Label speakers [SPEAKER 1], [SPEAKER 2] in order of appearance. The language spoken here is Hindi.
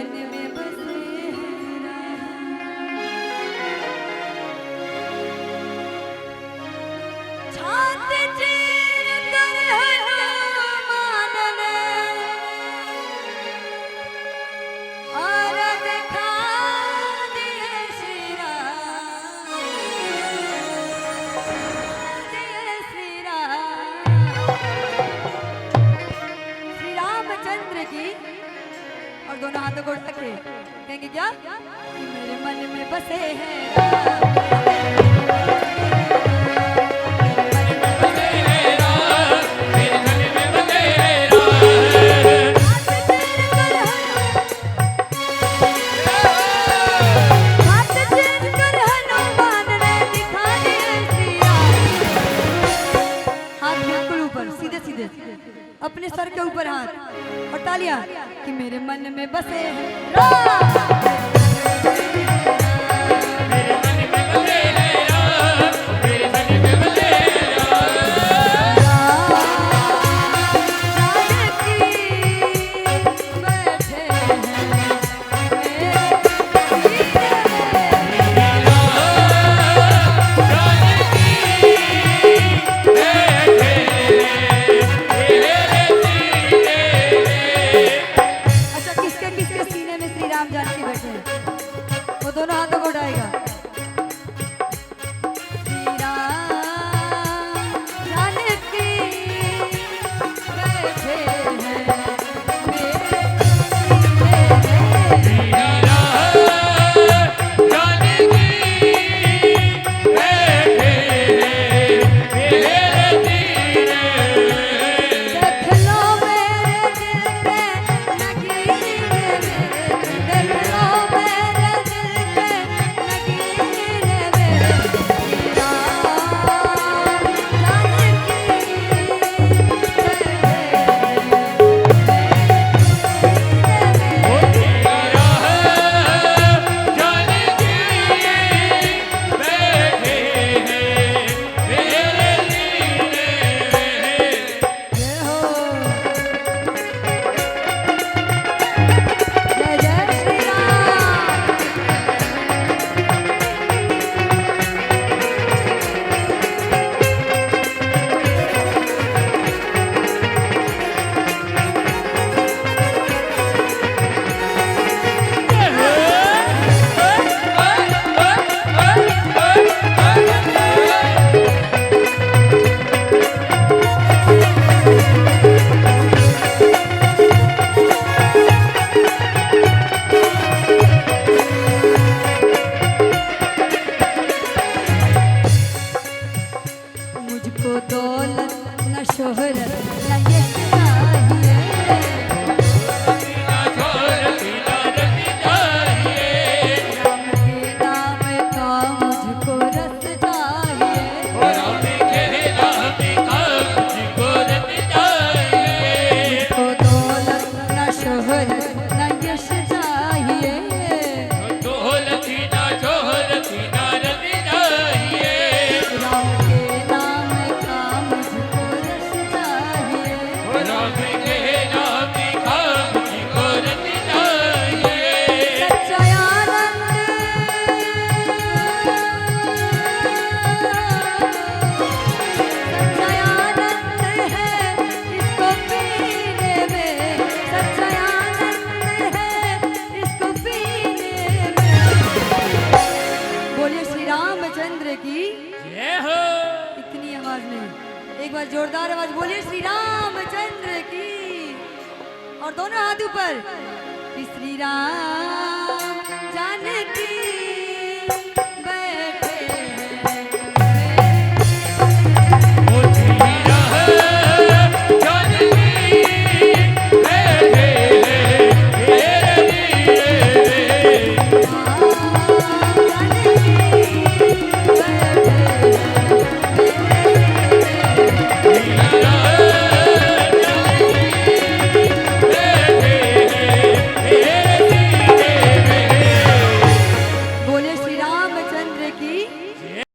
[SPEAKER 1] मन में बसे छाती चीर कर हनुमान ने और दिखा दिए श्री राम, दिए श्री रामचंद्र की। और दोनों हाथों को उठा के कहेंगे क्या कि मेरे मन में बसे हैं राम। अपने सर के ऊपर हाथ और तालियां कि मेरे मन में बसे हैं राम। मेरे मन में बसे हैं राम, मेरे मन में बसे हैं वो दोनों हाथों को उठाएगा। श्री राम जानकी बैठे हैं मेरे सीने में। श्री राम जानकी बैठे हैं मेरे सीने में। देख लो मेरे दिल में नगीने में, देख लो मुझको दौलत न शोहरत न यश चाहिए, राम के नाम का मुझको रस चाहिए, राम के नाम का मुझको रस चाहिए। मुझको दौलत न शोहरत न यश चाहिए, दौलत न शोहरत न रस चाहिए, राम के नाम का मुझको रस चाहिए, राम के नाम का मुझको रस चाहिए। सच्चा आनंद, सच्चा आनंद है इसको पीने में, सच्चा आनंद है इसको पीने में। बोलिए श्री रामचंद्र की जय हो। इतनी आवाज नहीं, एक बार जोरदार आवाज बोलिए श्री रामचंद्र की। और दोनों हाथ ऊपर। श्री राम जानकी